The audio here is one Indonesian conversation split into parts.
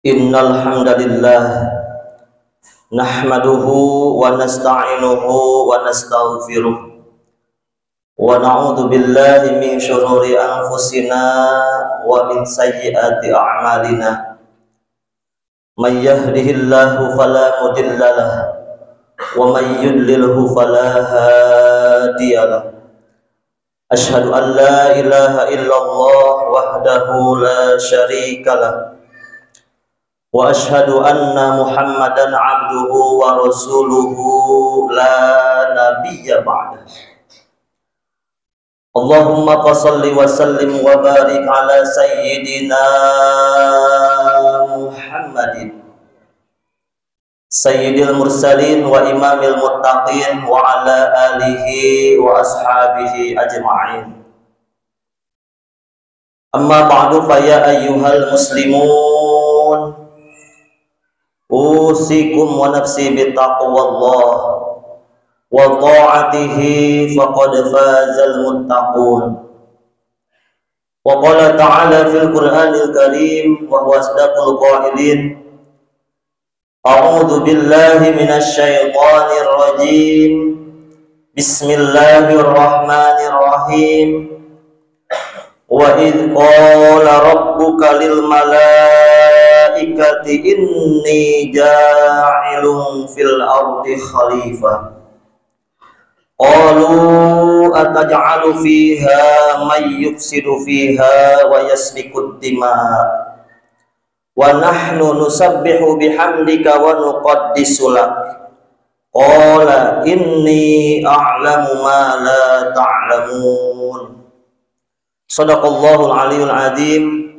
Innal hamdalillah nahmaduhu wa nasta'inuhu wa nastaghfiruh wa na'udzu billahi min syururi anfusina wa min sayyiati a'malina. May yahdihillahu fala mudhillalah wa may yudlilhu fala hadiyalah. Asyhadu an la ilaha illallah wahdahu la syarikalah wa asyhadu anna Muhammadan abduhu wa rasuluhu la nabiyya ba'dah. Allahumma shalli wa sallim wa barik ala sayyidina Muhammadin sayyidil mursalin wa imamil muttaqin wa ala alihi wa ashabihi ajma'in. Amma ba'du fa ya ayyuhal muslimun, usikum wa nafsi bittaqwallah wa ta'atihi faqad fazal muttaqun. Wa qala ta'ala fil Qur'anil Karim wa huwa asdaqul qailin, a'udzu billahi minasy syaithanir rajim. Bismillahirrahmanirrahim. Wa idh qala rabbuka lil malaikati inni ja'ilun fil ardi khalifah qalu ataj'alu fiha may yufsidu fiha wa yasfikud dima' wa nahnu nusabbihu bihamdika wa nuqaddisu lak qala inni a'lamu ma la ta'lamun. Shadaqallahul aliyul azim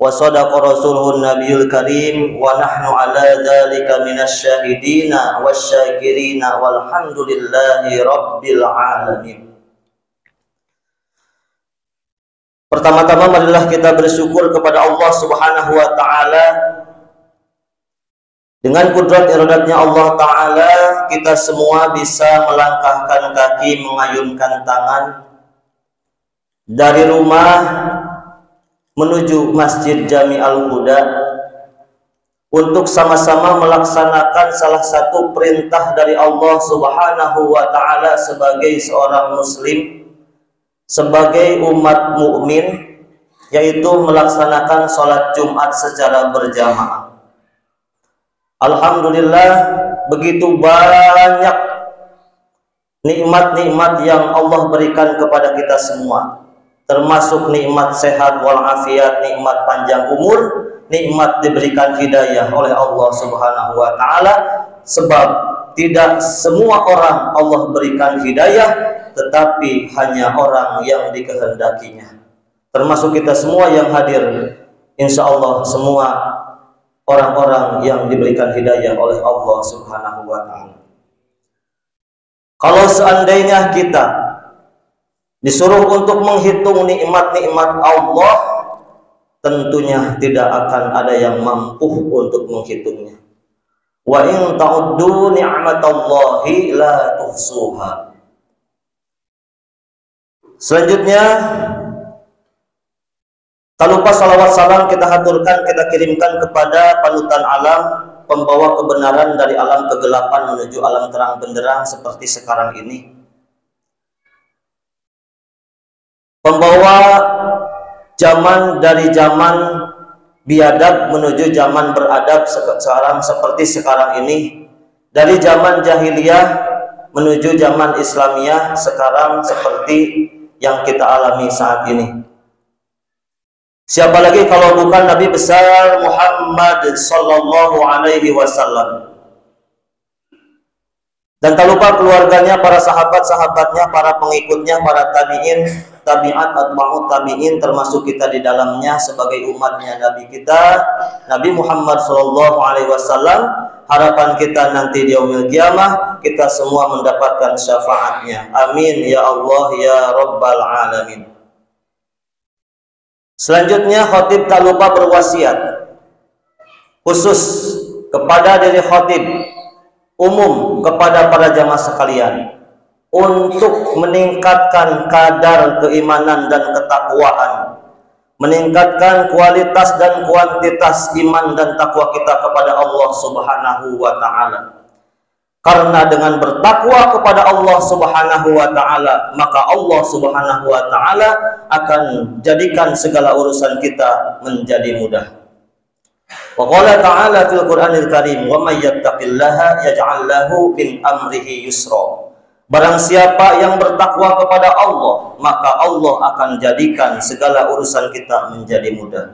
wa sadaqa rasuluhun nabiyul karim wa nahnu ala dzalika minasy syahidina wasyakirina walhamdulillahi rabbil alamin. Pertama-tama marilah kita bersyukur kepada Allah Subhanahu wa taala. Dengan kudrat iradatnya Allah taala, kita semua bisa melangkahkan kaki, mengayunkan tangan dari rumah menuju Masjid Jami Al-Huda untuk sama-sama melaksanakan salah satu perintah dari Allah Subhanahu wa taala sebagai seorang muslim, sebagai umat mukmin, yaitu melaksanakan sholat Jumat secara berjamaah. Alhamdulillah, begitu banyak nikmat-nikmat yang Allah berikan kepada kita semua, termasuk nikmat sehat walafiat, nikmat panjang umur, nikmat diberikan hidayah oleh Allah Subhanahu wa taala. Sebab tidak semua orang Allah berikan hidayah, tetapi hanya orang yang dikehendakinya. Termasuk kita semua yang hadir, insya Allah semua orang-orang yang diberikan hidayah oleh Allah Subhanahu wa taala. Kalau seandainya kita disuruh untuk menghitung nikmat-nikmat Allah, tentunya tidak akan ada yang mampu untuk menghitungnya. Wa in ta'uddu ni'matallahi la tuhsuha. Selanjutnya, tak lupa salawat salam kita haturkan, kita kirimkan kepada panutan alam, pembawa kebenaran dari alam kegelapan menuju alam terang benderang seperti sekarang ini, pembawa zaman dari zaman biadab menuju zaman beradab sekarang seperti sekarang ini, dari zaman jahiliyah menuju zaman Islamiyah sekarang seperti yang kita alami saat ini. Siapa lagi kalau bukan Nabi besar Muhammad sallallahu alaihi wasallam. Dan tak lupa keluarganya, para sahabat-sahabatnya, para pengikutnya, para tabi'in, tabi'at, atba'ut tabi'in, termasuk kita di dalamnya sebagai umatnya Nabi kita, Nabi Muhammad SAW. Harapan kita nanti di yaumil qiyamah, kita semua mendapatkan syafaatnya. Amin ya Allah ya Rabbal alamin. Selanjutnya, khatib tak lupa berwasiat khusus kepada diri khatib, umum kepada para jamaah sekalian, untuk meningkatkan kadar keimanan dan ketakwaan, meningkatkan kualitas dan kuantitas iman dan takwa kita kepada Allah Subhanahu wa Ta'ala. Karena dengan bertakwa kepada Allah Subhanahu wa Ta'ala, maka Allah Subhanahu wa Ta'ala akan jadikan segala urusan kita menjadi mudah. Wa qala ta'ala fil Qur'anil Karim, wa may yattaqillaha yaj'al lahu min amrihi yusra. Barang siapa yang bertakwa kepada Allah, maka Allah akan jadikan segala urusan kita menjadi mudah.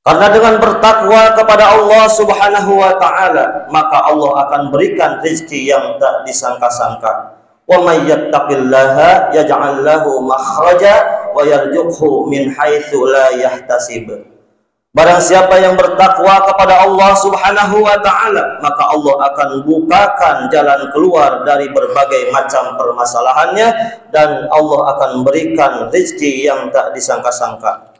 Karena dengan bertakwa kepada Allah Subhanahu wa Ta'ala, maka Allah akan berikan rezeki yang tak disangka-sangka. Wa may yattaqillaha yaj'al lahu makhraja wa yarzuqhu min haitsu la yahtasib. Barang siapa yang bertakwa kepada Allah Subhanahu wa Ta'ala, maka Allah akan bukakan jalan keluar dari berbagai macam permasalahannya, dan Allah akan berikan rezeki yang tak disangka-sangka.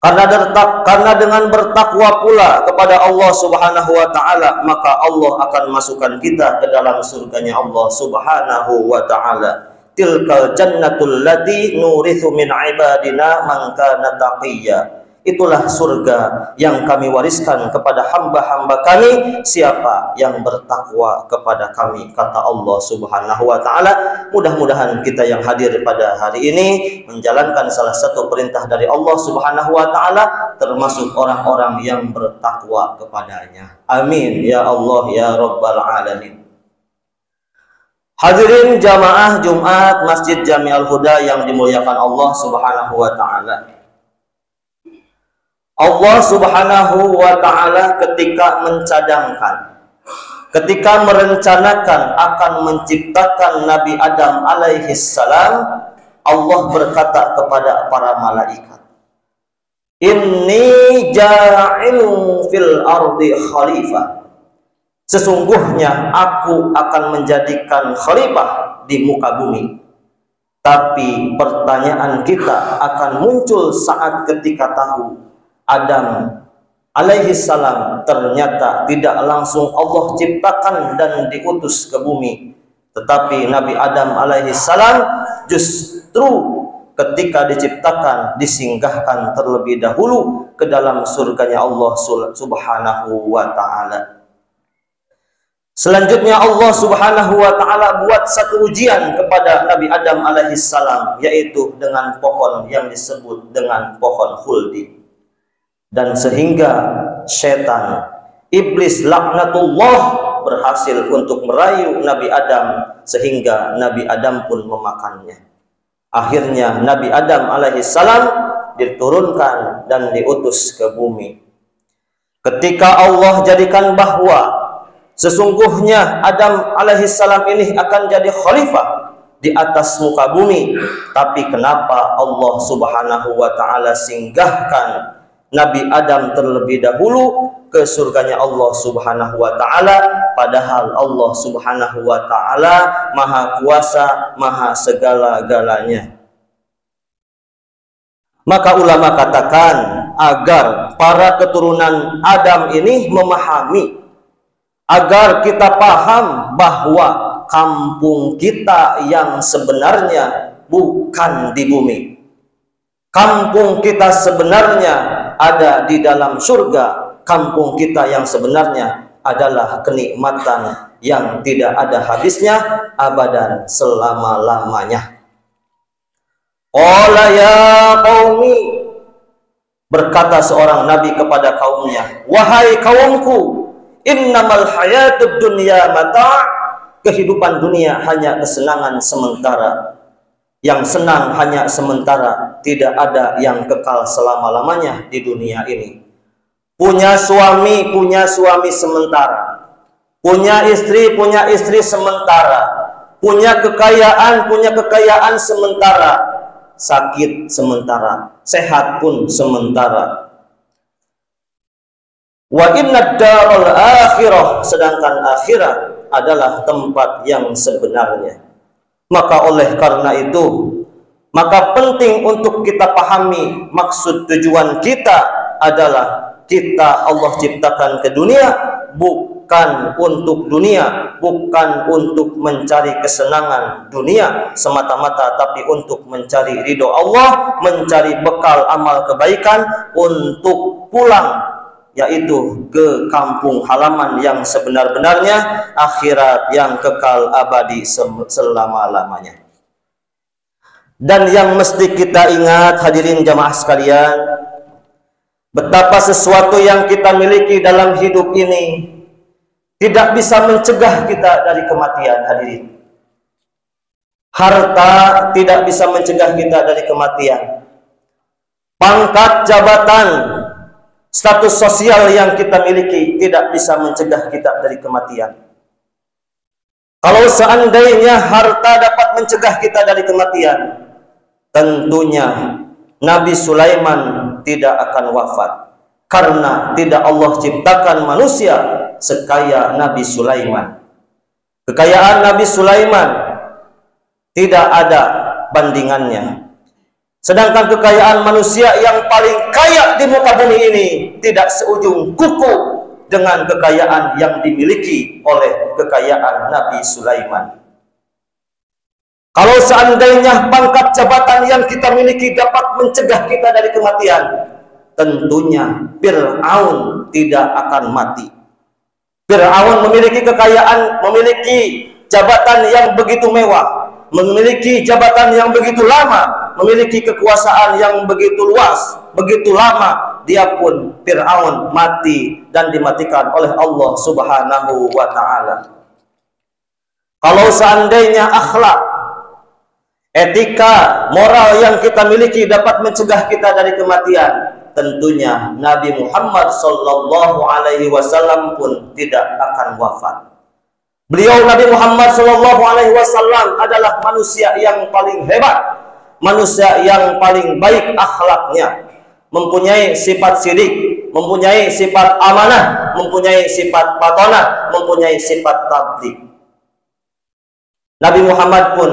Karena dengan bertakwa pula kepada Allah Subhanahu wa Ta'ala, maka Allah akan masukkan kita ke dalam surganya Allah Subhanahu wa Ta'ala. Tilkal jannatul lati nurithu min ibadina man kana taqiyya. Itulah surga yang kami wariskan kepada hamba-hamba kami, siapa yang bertakwa kepada kami, kata Allah Subhanahu wa Ta'ala. Mudah-mudahan kita yang hadir pada hari ini menjalankan salah satu perintah dari Allah Subhanahu wa Ta'ala, termasuk orang-orang yang bertakwa kepadanya. Amin ya Allah ya Rabbal Alamin. Hadirin jamaah Jumat Masjid Jami'al Huda yang dimuliakan Allah Subhanahu wa Ta'ala. Allah Subhanahu wa Ta'ala ketika mencadangkan, ketika merencanakan akan menciptakan Nabi Adam alaihi salam, Allah berkata kepada para malaikat, "Inni ja'ilun fil ardi khalifah." Sesungguhnya aku akan menjadikan khalifah di muka bumi. Tapi pertanyaan kita akan muncul saat ketika tahu Adam alaihi salam ternyata tidak langsung Allah ciptakan dan diutus ke bumi, tetapi Nabi Adam alaihi salam justru ketika diciptakan disinggahkan terlebih dahulu ke dalam surganya Allah Subhanahu wa Ta'ala. Selanjutnya Allah Subhanahu wa Ta'ala buat satu ujian kepada Nabi Adam alaihi salam, yaitu dengan pohon yang disebut dengan pohon khuldi. Dan sehingga setan, iblis laknatullah, berhasil untuk merayu Nabi Adam, sehingga Nabi Adam pun memakannya. Akhirnya Nabi Adam alaihi salam diturunkan dan diutus ke bumi. Ketika Allah jadikan bahwa sesungguhnya Adam alaihi salam ini akan jadi khalifah di atas muka bumi, tapi kenapa Allah Subhanahu wa Ta'ala singgahkan Nabi Adam terlebih dahulu ke surganya Allah Subhanahu wa Ta'ala, padahal Allah Subhanahu wa Ta'ala maha kuasa, maha segala-galanya. Maka ulama katakan agar para keturunan Adam ini memahami, agar kita paham bahwa kampung kita yang sebenarnya bukan di bumi. Kampung kita sebenarnya ada di dalam surga. Kampung kita yang sebenarnya adalah kenikmatan yang tidak ada habisnya, abadan, selama-lamanya. Qala ya qaumi, berkata seorang nabi kepada kaumnya, wahai kaumku, innamal hayatud dunya mata', kehidupan dunia hanya kesenangan sementara. Yang senang hanya sementara, tidak ada yang kekal selama-lamanya di dunia ini. Punya suami sementara. Punya istri sementara. Punya kekayaan sementara. Sakit sementara, sehat pun sementara. Wa inna daral akhirah, sedangkan akhirat adalah tempat yang sebenarnya. Maka oleh karena itu, maka penting untuk kita pahami maksud tujuan kita adalah kita Allah ciptakan ke dunia bukan untuk dunia, bukan untuk mencari kesenangan dunia semata-mata, tapi untuk mencari ridho Allah, mencari bekal amal kebaikan untuk pulang, yaitu ke kampung halaman yang sebenar-benarnya, akhirat yang kekal abadi selama-lamanya. Dan yang mesti kita ingat, hadirin jamaah sekalian, betapa sesuatu yang kita miliki dalam hidup ini tidak bisa mencegah kita dari kematian, hadirin. Harta tidak bisa mencegah kita dari kematian. Pangkat, jabatan, status sosial yang kita miliki tidak bisa mencegah kita dari kematian. Kalau seandainya harta dapat mencegah kita dari kematian, tentunya Nabi Sulaiman tidak akan wafat, karena tidak Allah ciptakan manusia sekaya Nabi Sulaiman. Kekayaan Nabi Sulaiman tidak ada bandingannya. Sedangkan kekayaan manusia yang paling kaya di muka bumi ini tidak seujung kuku dengan kekayaan yang dimiliki oleh kekayaan Nabi Sulaiman. Kalau seandainya pangkat jabatan yang kita miliki dapat mencegah kita dari kematian, tentunya Fir'aun tidak akan mati. Fir'aun memiliki kekayaan, memiliki jabatan yang begitu mewah, memiliki jabatan yang begitu lama, memiliki kekuasaan yang begitu luas, begitu lama, dia pun Fir'aun mati dan dimatikan oleh Allah Subhanahu wa ta'ala. Kalau seandainya akhlak, etika, moral yang kita miliki dapat mencegah kita dari kematian, tentunya Nabi Muhammad Sallallahu Alaihi Wasallam pun tidak akan wafat. Beliau Nabi Muhammad Sallallahu Alaihi Wasallam adalah manusia yang paling hebat, manusia yang paling baik akhlaknya, mempunyai sifat sidik, mempunyai sifat amanah, mempunyai sifat patonah, mempunyai sifat tabligh. Nabi Muhammad pun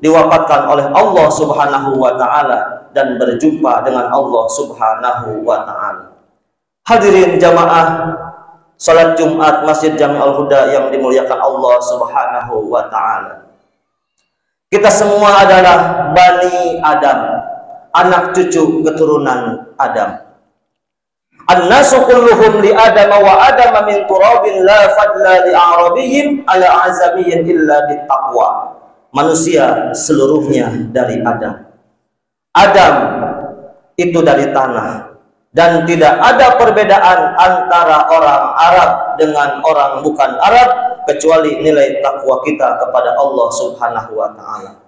diwafatkan oleh Allah Subhanahu wa ta'ala dan berjumpa dengan Allah Subhanahu wa ta'ala. Hadirin jamaah salat Jumat Masjid Jami Al-Huda yang dimuliakan Allah Subhanahu wa ta'ala. Kita semua adalah Bani Adam, anak cucu keturunan Adam. An-nasu kulluhum li Adam wa Adam min turabin la fadla li a'rabihim ala azamiyyin illa bittaqwa. Manusia seluruhnya dari Adam. Adam itu dari tanah, dan tidak ada perbedaan antara orang Arab dengan orang bukan Arab kecuali nilai takwa kita kepada Allah Subhanahu wa ta'ala.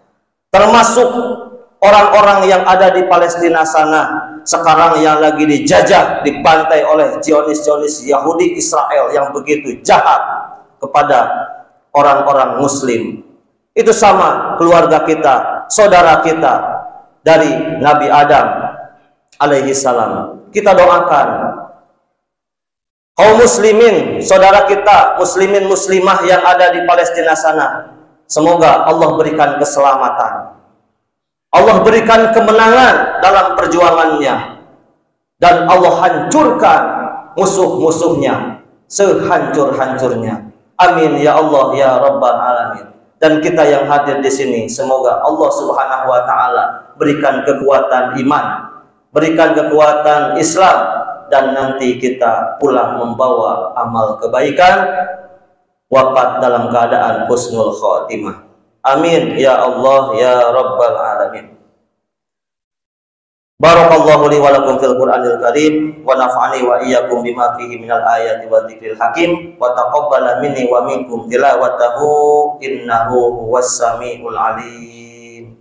Termasuk orang-orang yang ada di Palestina sana sekarang yang lagi dijajah, dibantai oleh Zionis Yahudi Israel yang begitu jahat kepada orang-orang Muslim. Itu sama keluarga kita, saudara kita dari Nabi Adam alaihi salam. Kita doakan kaum muslimin, saudara kita, muslimin muslimah yang ada di Palestina sana, semoga Allah berikan keselamatan, Allah berikan kemenangan dalam perjuangannya, dan Allah hancurkan musuh-musuhnya sehancur-hancurnya. Amin ya Allah ya Rabbal Alamin. Dan kita yang hadir di sini, semoga Allah Subhanahu wa ta'ala berikan kekuatan iman, berikan kekuatan Islam, dan nanti kita pulang membawa amal kebaikan, wafat dalam keadaan husnul khotimah. Amin ya Allah ya Rabbal Alamin. Barakallahu li wa lakum fil Qur'anil Karim wa nafa'ani wa iyyakum bima fihi minal ayati wa dzikril hakim wa taqabbala minni wa minkum tilawatahu innahu huwas samiul alim.